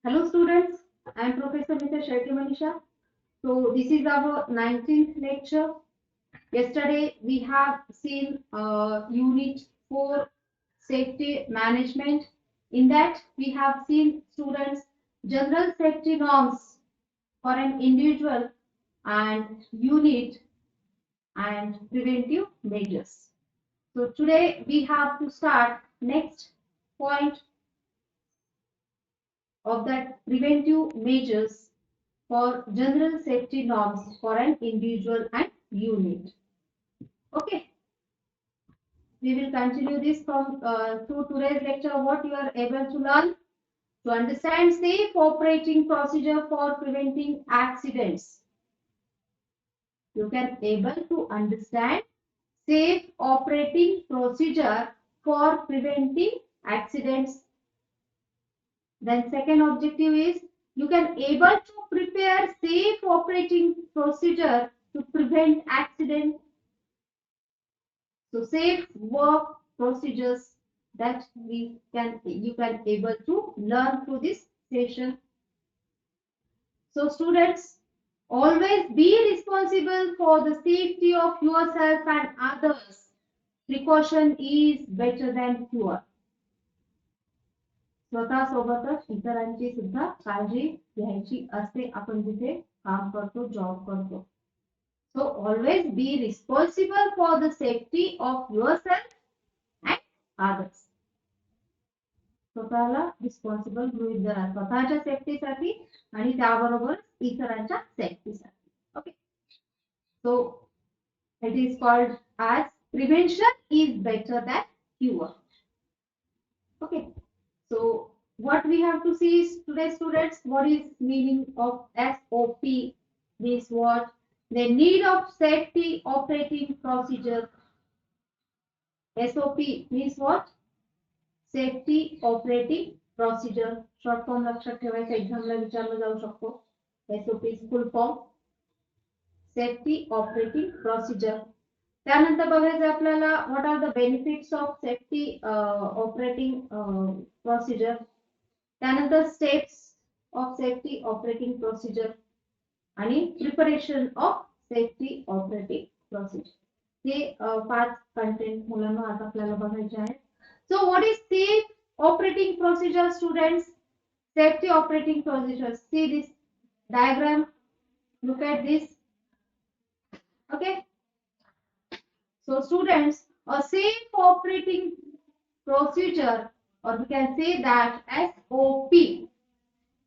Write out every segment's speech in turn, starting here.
Hello students, I am Professor Mr. Shetty Manisha. So this is our 19th lecture. Yesterday we have seen Unit 4 Safety Management. In that we have seen students general safety norms for an individual and unit and preventive measures. So today we have to start next point of that preventive measures for general safety norms for an individual and unit. Okay, we will continue this from through today's lecture. What you are able to learn to understand safe operating procedure for preventing accidents. You can able to understand safe operating procedure for preventing accidents. Then second objective is you can able to prepare safe operating procedure to prevent accident. So safe work procedures that you can able to learn through this session. So students, always be responsible for the safety of yourself and others. Precaution is better than cure. स्वतः सोबतच इतरांची सुद्धा काळजी घ्यायची असते आपण जिथे काम करतो जॉब करतो. So always be responsible for the safety of yourself and others. स्वतःला रिस्पॉन्सिबल गृहीत धरा स्वतःच्या सेफ्टीसाठी आणि त्याबरोबर इतरांच्या सेफ्टीसाठी. Okay, so it is called as prevention is better than cure. Okay, so what we have to see is today students, what is meaning of SOP? This what the need of safety operating procedure. SOP means what? Safety operating procedure. Short form लक्षात ठेवायचा, एक्झामला विचारलं जाऊ शकतो. SOP full form safety operating procedure. त्यानंतर बघायचं आपल्याला what are the benefits of safety operating procedure. त्यानंतर steps of safety operating procedure आणि preparation of safety operating procedure. हे 5 कंटेंट मुलांना आता आपल्याला बघायचे आहेत. So what is safe operating procedure students? Safety operating procedure. See this diagram. Look at this. Okay. So students, a safe operating procedure, or we can say that SOP,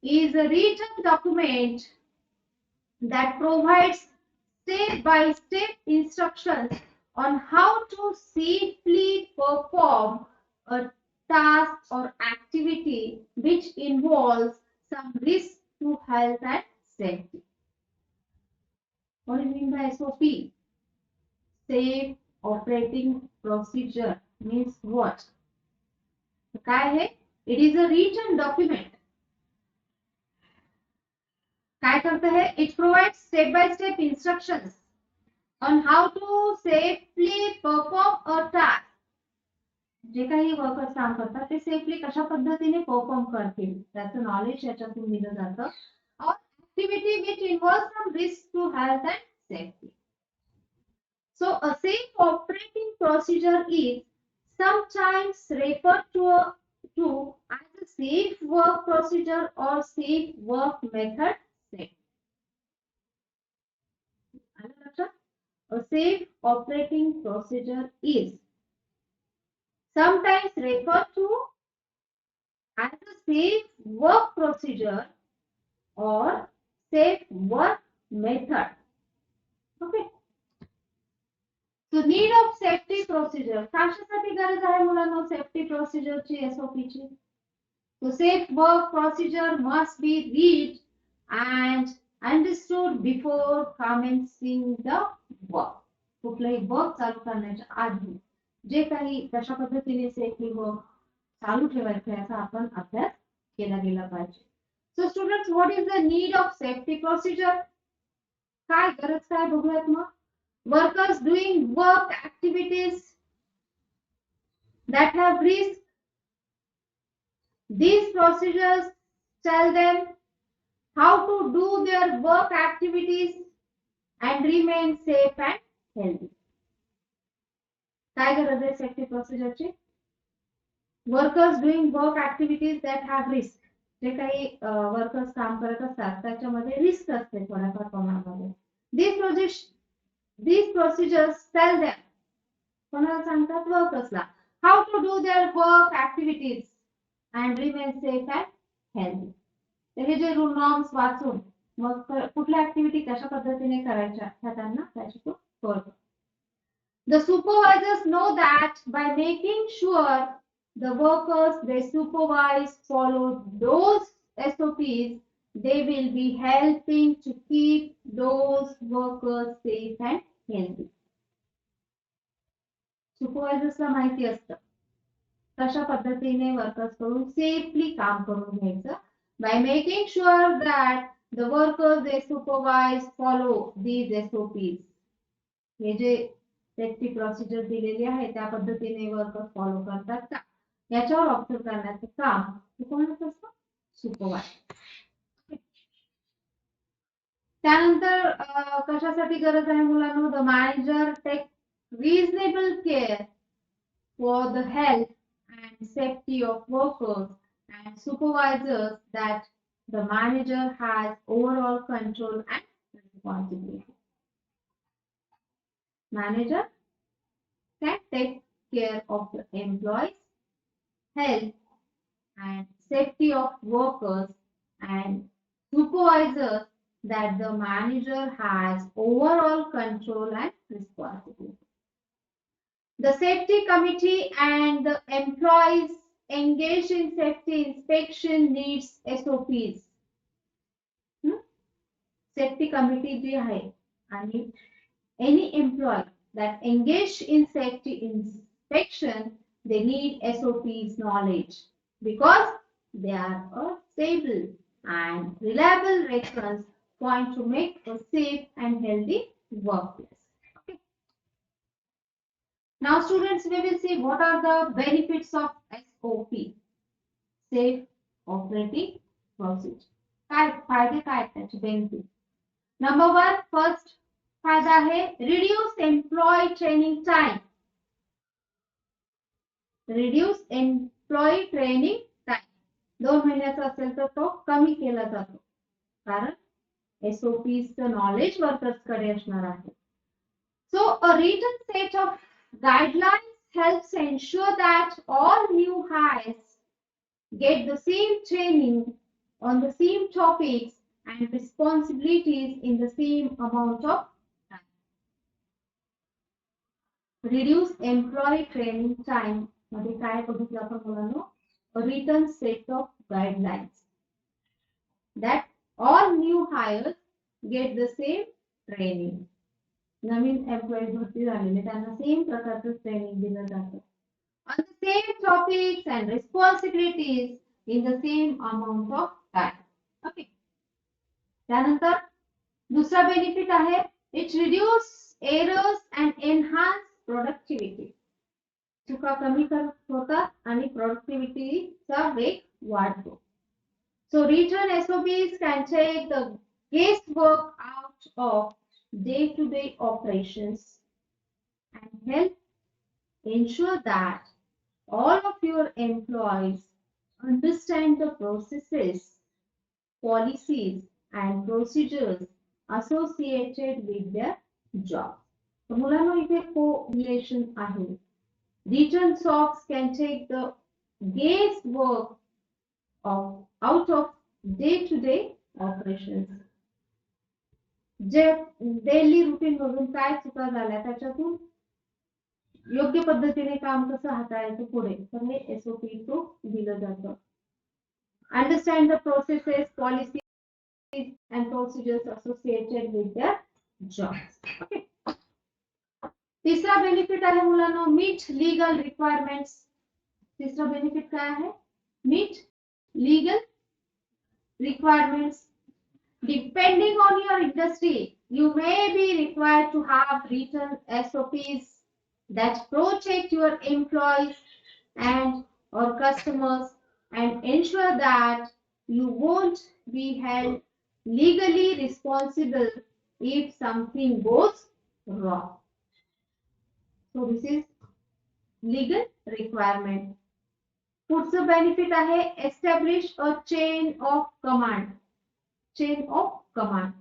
is a written document that provides step-by-step instructions on how to safely perform a task or activity which involves some risk to health and safety. What do you mean by SOP? Safe operating procedure means what? काय है? It is a written document. काय करता है? It provides step-by-step instructions on how to safely perform a task. जे काही workers काम करतात ते safely कशा पद्धतीने परफॉर्म करतील त्याचं नॉलेज याच्यातून दिलं जातं. और activity which involves some risk to health and safety. So a safe operating procedure is sometimes referred to as a safe work procedure or safe work method. A safe operating procedure is sometimes referred to as a safe work procedure or safe work method. Okay. So need of safety procedure. कशासाठी गरज आहे मुलांना safety procedure ची SOP ची? So safe work procedure must be read and understood before commencing the work. कुठलंही work चालू करण्याच्या आधी जे काही कशा पद्धतीने सेफली वर्क चालू ठेवायचं याचा आपण अभ्यास केला गेला पाहिजे. So students, what is the need of safety procedure? काय गरज काय बघूयात मग. Workers doing work activities that have risk. These procedures tell them how to do their work activities and remain safe and healthy. काय गरज आहे safety प्रोसिजरची? Workers doing work activities that have risk. जे काही वर्कर्स काम करत असतात त्याच्यामध्ये रिस्क असते थोड्याफार प्रमाणामध्ये. These procedures tell them, कोणाला सांगतात? वर्कर्सला, how to do their work activities and remain safe and healthy. हे जे रूल नॉर्म्स वाचून मग कुठल्या ऍक्टिव्हिटी कशा पद्धतीने करायच्या ह्या त्यांना त्याची तो कळतो. The supervisors know that by making sure the workers they supervise follow those SOPs, they will be helping to keep those workers safe and healthy. सुपरवायझर्सला माहिती असतं कशा पद्धतीने वर्कर्स कडून सेफली काम करून घ्यायचं. By making sure that the workers they supervise follow these SOPs. हे जे सेफ्टी प्रोसिजर दिलेली आहे त्या पद्धतीने वर्कर्स फॉलो करतात का याच्यावर ऑब्झर्व करण्याचं काम कोणाचं असतं? सुपरवायझर. त्यानंतर कशासाठी गरज आहे मुलांनो? The manager take reasonable care for the health and safety of workers and supervisors that the manager has overall control and responsibility. Manager can take care of the employees' health and safety of workers and supervisors that the manager has overall control and responsibility. The safety committee and the employees engaged in safety inspection needs SOPs. Safety committee जी आहे आणि any employee that engaged in safety inspection, they need SOPs knowledge because they are a stable and reliable reference point to make a safe and healthy workplace. Okay. Now students, we will see what are the benefits of SOP, safe operating procedure. काय फायदे काय त्याचे benefit? Number 1 first फायदा है reduce employ training time. Reduce employ training time 2 महिन्याचा असेल तर तो कमी केला जातो कारण एसओपीचं नॉलेज वर्कर्स कडे असणार आहे. So a written set of guidelines helps ensure that all new hires get the same training on the same topics and responsibilities in the same amount of time. Reduce employee training time मध्ये काय बघितलं आपण मुलांनो? A written set of guidelines that all new hires get the same training. Naveen employee भरती झालेले त्यांना same प्रकारचं training दिलं जातं on the same topics and responsibilities in the same amount of time. Okay. त्यानंतर दुसरा बेनिफिट आहे it reduce errors and enhance productivity. चुका कमी होतात आणि प्रोडक्टिव्हिटीचा वेग वाढतो. So written SOPs can take the guest work out of day to day operations and help ensure that all of your employees understand the processes, policies and procedures associated with their job. So मुलांनो इथे correlation आहे. Written SOPs can take the guesswork out of day-to-day operations. J daily routine मधून काय चुका झाल्या त्याच्यातून योग्य पद्धतीने काम कसं हाताळायचं पुढे तर हे एसओपी थ्रू दिलं जातं. Understand the processes, policies and procedures associated with their jobs. Okay. तीसरा बेनिफिट आहे मुलांनो मीट लीगल रिक्वायरमेंट्स. तीसरा बेनिफिट काय आहे? Meet legal requirements. Depending on your industry, you may be required to have written SOPs that protect your employees and or customers and ensure that you won't be held legally responsible if something goes wrong. So this is legal requirement. पुढचं benefit आहे establish a chain of command. Chain of command.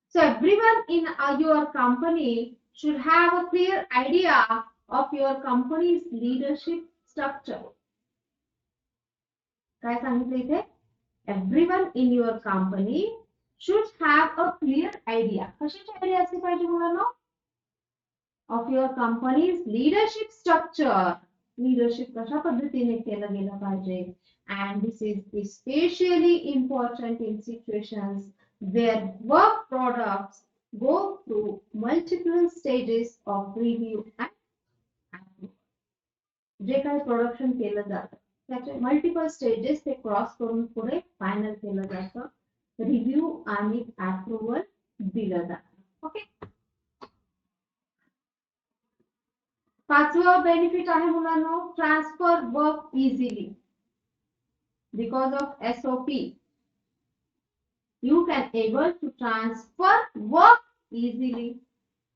So everyone in your company should have a clear idea of your company's leadership structure. काय सांगितलं इथे? Everyone in your company should have a clear idea. कशाची idea असली पाहिजे मुलांनो? Of your company's leadership structure. Leadership कशा पद्धतीने केलं गेलं पाहिजे. And this is especially important in situations where work products go through multiple stages of review and approval. जे काही प्रोडक्शन केलं जातं त्याचे मल्टिपल स्टेजेस ते क्रॉस करून पुढे फायनल केलं जातं. रिव्ह्यू आणि अप्रूव्हल दिलं जातं. ओके. पाचवा बेनिफिट आहे मुलांनो transfer work easily. Because of SOP you can able to transfer work easily.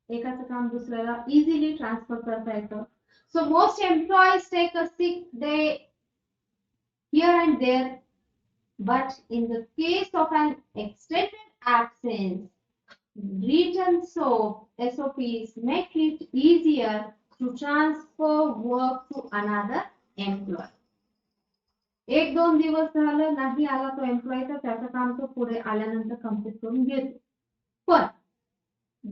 एकाचं काम दुसऱ्याला easily transfer करता येतं. So most employees take a sick day here and there, but in the case of an extended absence, written SOPs make it easier to transfer work to another employee. एक दोन दिवस झालं नाही आला तो employee तर त्याचं काम तो पुढे आल्यानंतर कंप्लीट करून घेतो. पण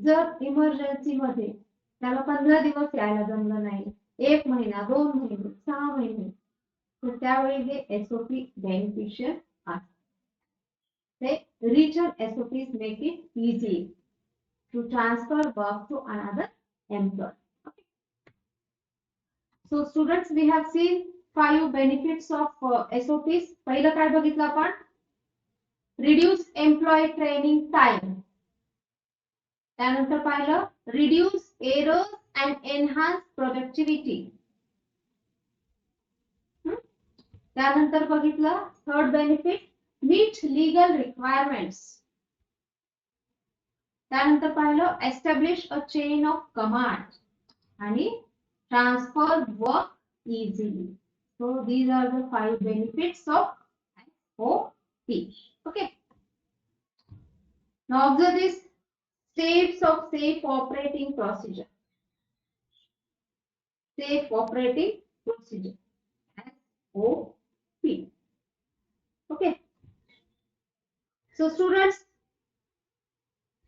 जर इमर्जन्सी मध्ये त्याला 15 दिवस यायला जमलं नाही, 1 महिना 2 महिने 6 महिने, तर त्यावेळी हे SOP बेनिफिशियल असते. ते written SOPs make it easy to transfer work to another employee. Okay. So students, we have seen 5 benefits of SOPs. पहिलं काय बघितलं आपण? Reduce employee training time. त्यानंतर पाहिलं reduce errors and enhance productivity. त्यानंतर बघितलं third benefit meet legal requirements. त्यानंतर पाहिलं establish a chain of command आणि transfer work easily. So these are the 5 benefits of SOP. Okay. Now observe this steps of safe operating procedure. Safe operating procedure. SOP. Okay. So students,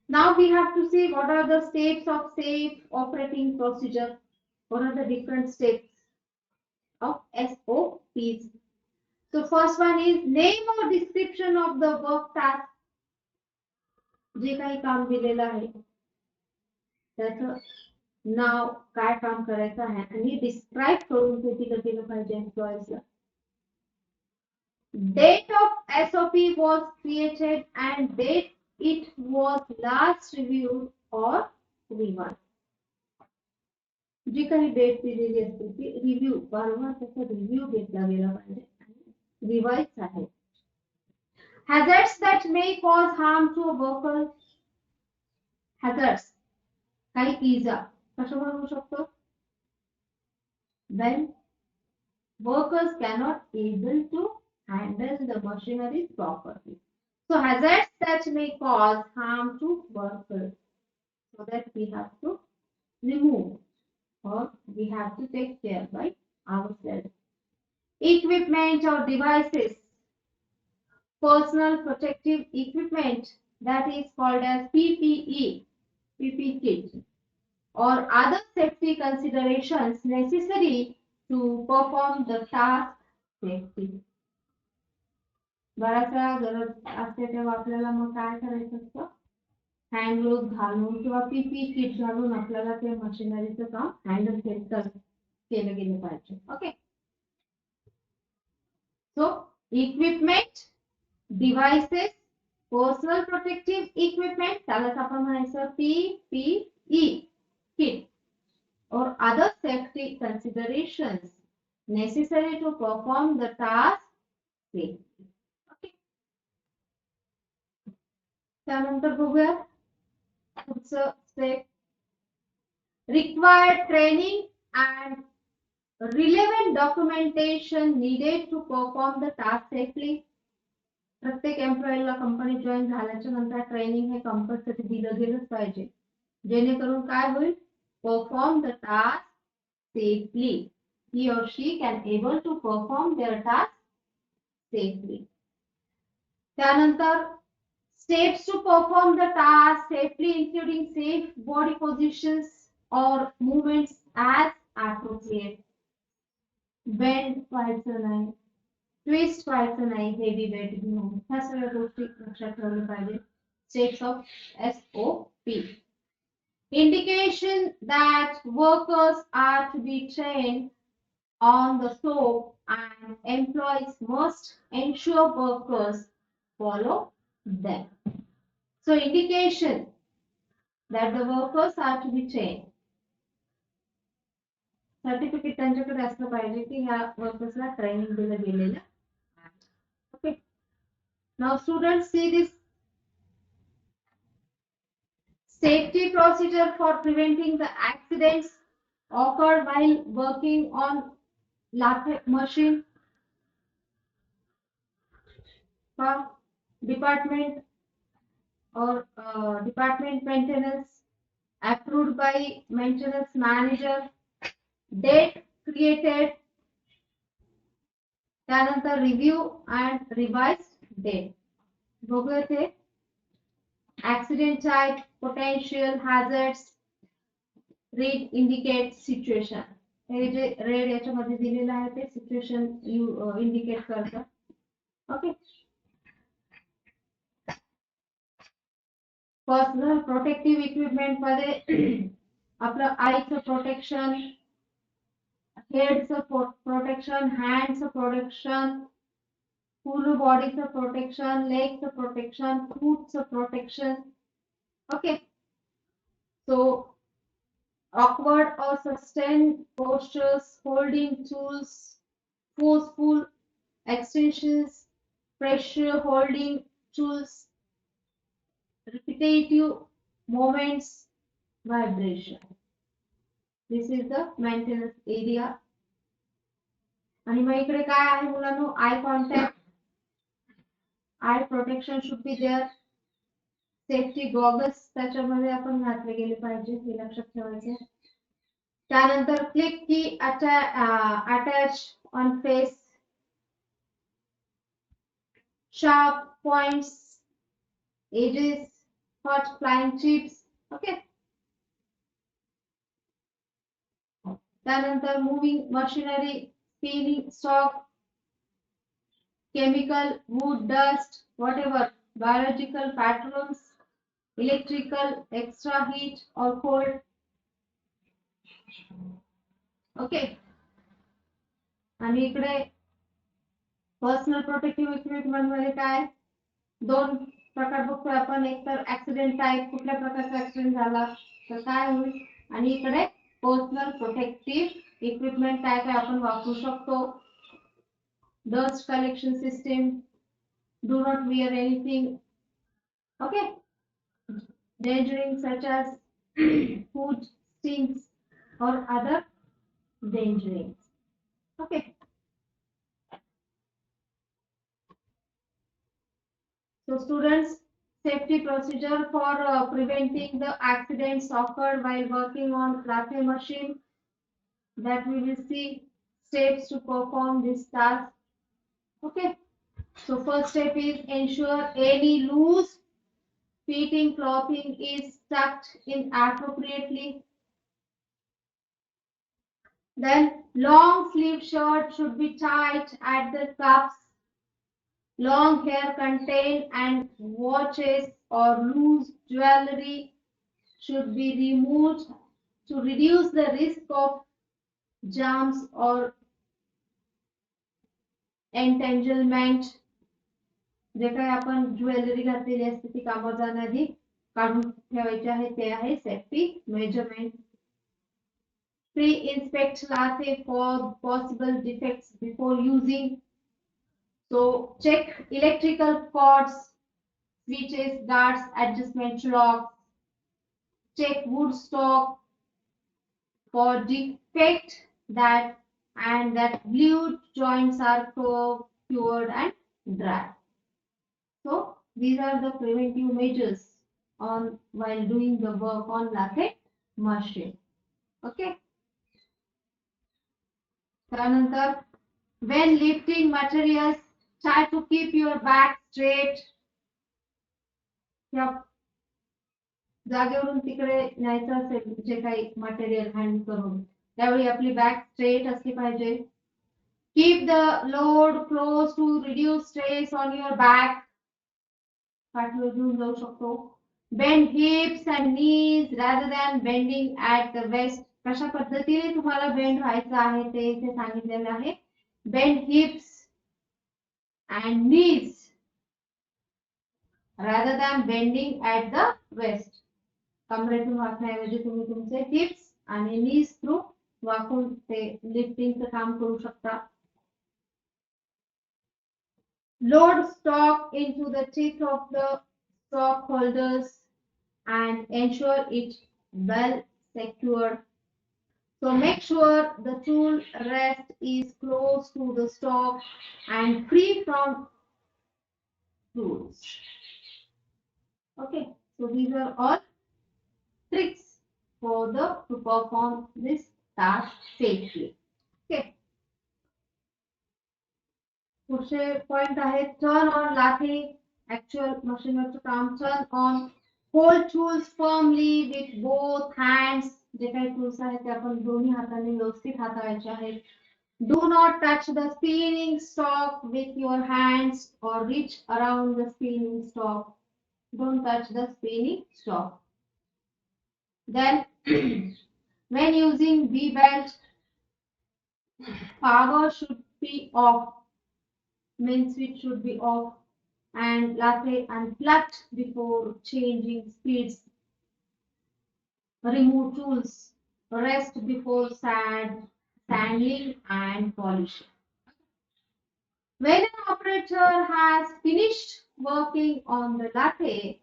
now we have to see what are the steps of safe operating procedure. What are the different steps of SOPs? So first one is name or description of the work task. जे काही काम दिलेलं आहे त्याचं नाव काय काम करायचं आहे आणि डिस्क्राइब करून ते दिलं गेलं पाहिजे एम्प्लॉईजला. Date of SOP was created and date it was last reviewed or revised. जी काही डेट दिलेली असते ती रिव्ह्यू वारंवार त्याचा रिव्ह्यू घेतला गेला पाहिजे आणि रिवाइज आहे. Hazards that may cause harm to a worker. Hazards काही इजा कशामुळे होऊ शकतो? When workers cannot able to handle the machinery properly. So hazards that may cause harm to workers, so that we have to remove or we have to take care by ourselves. Equipment or devices, personal protective equipment, that is called as PPE, PPE kit, or other safety considerations necessary to perform the task safely. बराच वेळा गरज असते तेव्हा आपल्याला मग काय करायचं असतं? Hand glove घालून किंवा PPE किट घालून आपल्याला ते मशिनरीचं काम हँडल केलं गेलं पाहिजे. Okay. So equipment, devices, personal protective equipment त्यालाच आपण म्हणायचं PPE kit or other safety considerations necessary to perform the task safely. Okay. त्यानंतर बघूया पुढचं step. Required training and relevant documentation needed to perform the task safely. प्रत्येक एम्प्लॉयीला company join झाल्याच्या नंतर training हे compulsory दिलं गेलंच पाहिजे, जेणेकरून काय होईल, perform the task safely. He or she can able to perform their task safely. त्यानंतर steps to perform the task safely including safe body positions or movements as appropriate. Bend व्हायचं नाही, twist व्हायचं नाही हेवी वेट घेऊन, ह्या सगळ्या गोष्टी लक्षात ठेवल्या पाहिजे. Steps of SOP. Indication that workers are to be trained on the SOP and employees must ensure workers follow them. So indication that the workers are to be trained. Certificate त्यांच्याकडे असलं पाहिजे की ह्या वर्कर्सला ट्रेनिंग दिलं गेलेलं. Okay, now students see this safety procedure for preventing the accidents occurred while working on lathe machine. Department or department maintenance approved by maintenance manager. Date created, त्यानंतर review and revised date. बघूया ते accident type, potential hazards, read indicate situation. हे जे red याच्यामध्ये दिलेलं आहे ते situation indicate करतं. ओके, पर्सनल प्रोटेक्टिव्ह इक्विपमेंट मध्ये आपलं आईचं प्रोटेक्शन, हेडचं प्रोटेक्शन, हँडचं प्रोटेक्शन, फुल बॉडीचं प्रोटेक्शन, लेगचं प्रोटेक्शन, फूटचं प्रोटेक्शन. Okay, so awkward or sustained postures, holding tools, forceful extensions, pressure holding tools, repetitive movements, vibration. This is the maintenance area. आणि मग इकडे काय आहे मुलांनो, eye contact, eye protection should be there. Safety goggles त्याच्यामध्ये आपण घातले गेले पाहिजे, हे लक्षात ठेवायचे. त्यानंतर क्लिक की attach on face, sharp points, edges, hot flying chips. Okay, त्यानंतर moving machinery, spinning stock, chemical, wood dust, whatever, biological patterns, electrical, extra heat or cold. Okay, आणि इकडे पर्सनल प्रोटेक्टिव्ह इक्विपमेंट मध्ये काय दोन प्रकार बघतोय आपण. एक तर ऍक्सिडेंट टाइप, कुठल्या प्रकारचा ऍक्सिडेंट झाला तर काय होईल, आणि इकडे पर्सनल प्रोटेक्टिव्ह इक्विपमेंट काय काय आपण वापरू शकतो. Dust collection system, do not wear anything. Okay, endangering such as food stings or other endangerings. Okay, so students, safety procedure for preventing the accidents occurred while working on lathe machine, that we will see steps to perform this task. Okay, so first step is ensure any loose fitting clothing is tucked in appropriately. Then long sleeve shirt should be tight at the cuffs. Long hair contained and watches or loose jewelry should be removed to reduce the risk of jams or entanglement. जे काही आपण jewellery घातलेली असते ती कामावर जाण्याआधी काढून ठेवायची आहे, ते आहे safety measurement. Pre-inspect lathe for possible defects before using. So check electrical cords, switches, guards, adjustment locks, check wood stock for defect that and that glued joints are curved, cured and dry. So these are the preventive measures on while doing the work on lathe machine. Okay. त्यानंतर when lifting materials, try to keep your back straight. या जागेवरून तिकडे न्यायचं असेल जे काही material hand करून त्यावेळी आपली बॅक स्ट्रेट असली पाहिजे. Keep the load close to reduce stress on your back. पाठीवर घेऊन जाऊ शकतो. Bend hips and knees rather than bending at the waist. कशा पद्धतीने तुम्हाला बेंड व्हायचं आहे ते इथे सांगितलेलं आहे. Bend hips and knees rather than bending at the waist. कमरेतून वाकण्याऐवजी तुम्ही तुमचे हिप्स आणि नीज थ्रू वाकून ते लिफ्टिंगचं काम करू शकता. Load stock into the teeth of the stock holders and ensure it well secured. So make sure the tool rest is close to the stock and free from tools. Okay, so these are all tricks for to perform this task safely. Okay. पुढचे point आहे turn on lathe. Actual मशीनवरचं काम. Turn on. Hold tools firmly with both hands. जे काही tools आहेत ते आपण दोन्ही हाताने व्यवस्थित हाताळायचे आहेत. Do not touch the spinning stock with your hands or reach around the spinning stock. Don't touch the spinning stock. Then when using V-belt, power should be off. Main switch should be off and lathe unplugged before changing speeds. Remove tools. Rest before sanding and polishing. When an operator has finished working on the lathe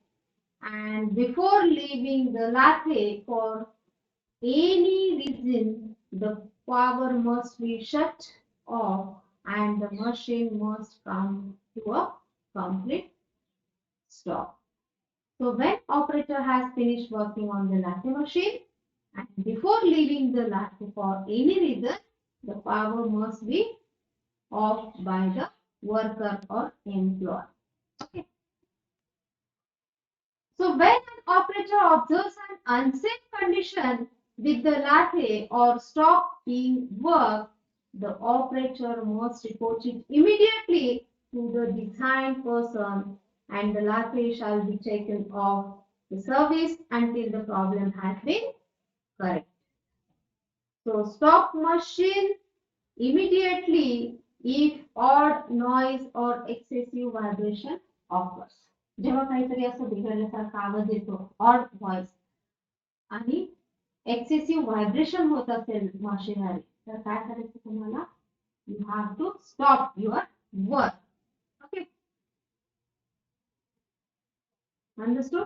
and before leaving the lathe for any reason, the power must be shut off and the machine must come to a complete stop. So when operator has finished working on the lathe machine and before leaving the lathe for any reason, the power must be off by the worker or employee. Okay. So when an operator observes an unsafe condition with the lathe or stock being worked, the operator must report it immediately to the design person and the lathe shall be taken off the service until the problem has been corrected. So stop machine immediately if odd noise or excessive vibration occurs. जेव्हा काहीतरी असं बिघडल्यासारखा आवाज येतो, odd voice आणि excessive vibration होत असेल machinery, तर काय करायचं तुम्हाला? You have to stop your work. Okay, understood?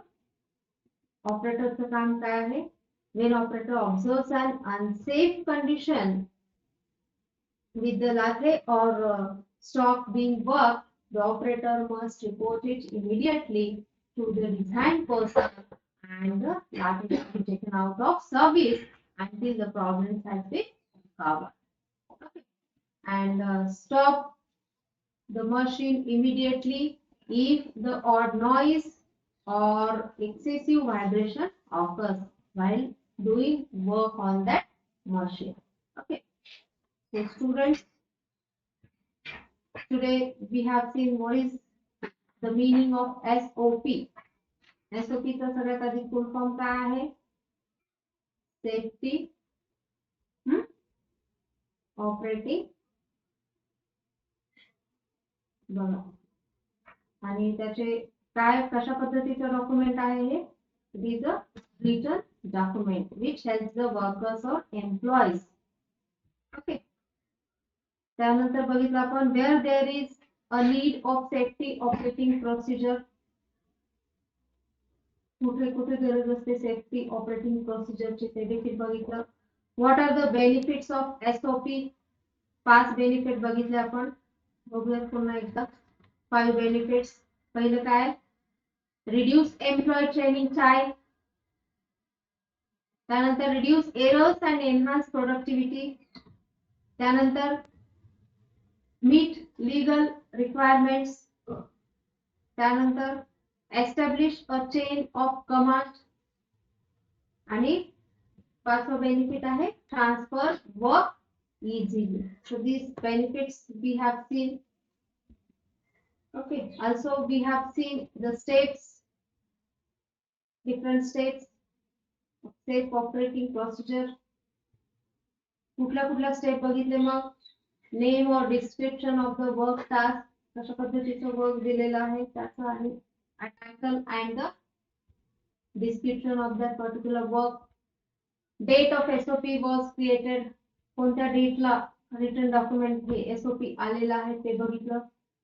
ऑपरेटरचं काम काय आहे? When operator observes an unsafe condition with the lathe or stock being worked, the operator must report it immediately to the design person and the lathe is to be taken out of service until the problem has been covered. Okay. And stop the machine immediately if the odd noise or excessive vibration occurs while doing work on that machine. Okay. So students, today we have seen what is the meaning of SOP. SOP चा सगळ्यात आधी full form काय आहे? Safety operating. बघा, आणि त्याचे काय कशा पद्धतीचं डॉक्युमेंट आहे हे? It is a written document which helps the workers or employees. Okay. त्यानंतर बघितलं आपण where there is a need of safety operating procedure. कुठे कुठे गरज असते सेफ्टी ऑपरेटिंग प्रोसिजरची ते देखील बघितलं. What are the benefits of SOP? 5 benefit बघितले आपण. बघूयात पुन्हा एकदा. 5 बेनिफिट्स. पहिलं काय? Reduce employ training time. त्यानंतर reduce errors and enhance productivity. त्यानंतर मीट लीगल रिक्वायरमेंट्स. त्यानंतर establish a chain of command. आणि 5वा बेनिफिट आहे transfer work easily. So these benefits we have seen. Okay, also we have seen the steps, different steps, safe operating procedure. कुठल्या step बघितले मग? Name और description of the work task, कशा पद्धतीचं work दिलेलं आहे त्याचं आणि title and the description of that particular work. Date of SOP was created, कोणत्या डेटला रिटन डॉक्युमेंट हे एसओपी आलेलं आहे ते बघितलं.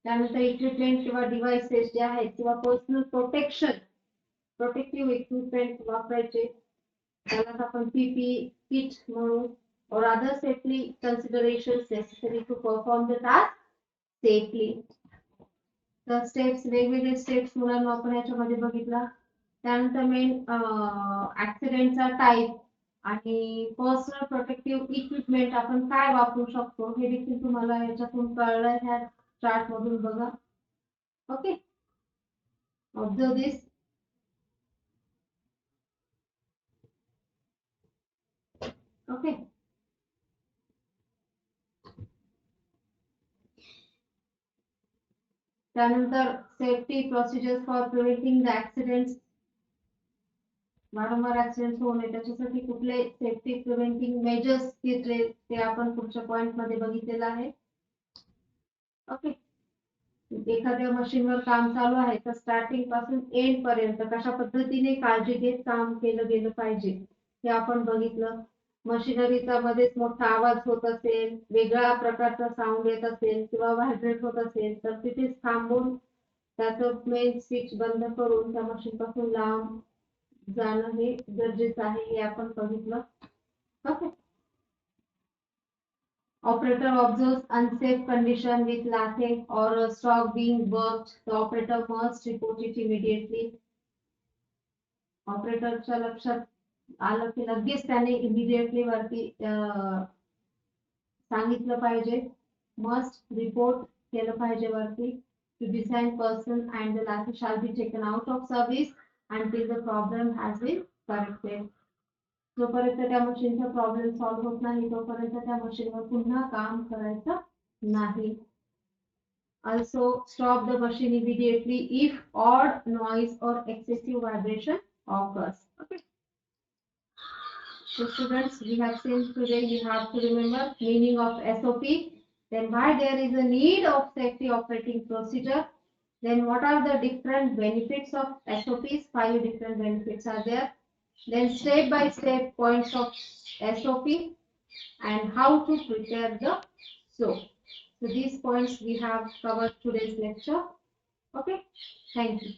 त्यानंतर इक्विपमेंट किंवा डिव्हाइसेस जे आहेत किंवा पर्सनल प्रोटेक्टिव्ह इक्विपमेंट वापरायचे, त्याला आपण पीपी किट म्हणू. or other safety considerations necessary to perform the task safely. The steps, वेगवेगळे स्टेप्स मुलांना आपण याच्यामध्ये बघितला. त्यानंतर मेन ऍक्सिडेंटचा टाइप आणि पर्सनल प्रोटेक्टिव्ह इक्विपमेंट आपण काय वापरू शकतो हे देखील तुम्हाला याच्यातून कळलं. ह्या चार्ट मधून बघा. Okay, observe this. ओके, त्यानंतर safety procedures for preventing the accidents. वारंवार ऍक्सिडेंट होऊ नये त्याच्यासाठी कुठले सेफ्टी प्रिव्हेंटिंग मेजर्स घेतले ते आपण पुढच्या पॉइंट मध्ये बघितलेलं आहे. ओके, एखाद्या मशीनवर काम चालू आहे तर स्टार्टिंग पासून एंड पर्यंत कशा पद्धतीने काळजी घेत काम केलं गेलं पाहिजे हे आपण बघितलं. मशिनरीचा मध्येच मोठा आवाज होत असेल, वेगळ्या प्रकारचा साऊंड येत असेल किंवा व्हायब्रेट होत असेल तर तिथेच थांबून त्याचं मेन स्विच बंद करून त्या मशीन पासून लांब जाणं हे गरजेचं आहे हे आपण बघितलं. Okay, operator observes unsafe condition with lathe or a stock being worked, the operator must report it immediately. ऑपरेटरच्या लक्षात आलं की लगेच त्याने इमिडिएटली वरती सांगितलं पाहिजे. मस्ट रिपोर्ट केलं पाहिजे वरती. To design person and the lathe shall be taken out of service until the problem has been corrected. जोपर्यंत त्या मशीनचा प्रॉब्लेम सॉल्व्ह होत नाही तोपर्यंत त्या मशीनवर पुन्हा काम करायचं नाही. Also stop the machine immediately if odd noise or excessive vibration occurs. Okay. So students, we have seen today you have to remember meaning of SOP, then why there is a need of safety operating procedure, then what are the different benefits of SOPs, 5 different benefits are there, then step by step points of SOP and how to prepare the SOP. So these points we have covered today's lecture. Okay, thank you.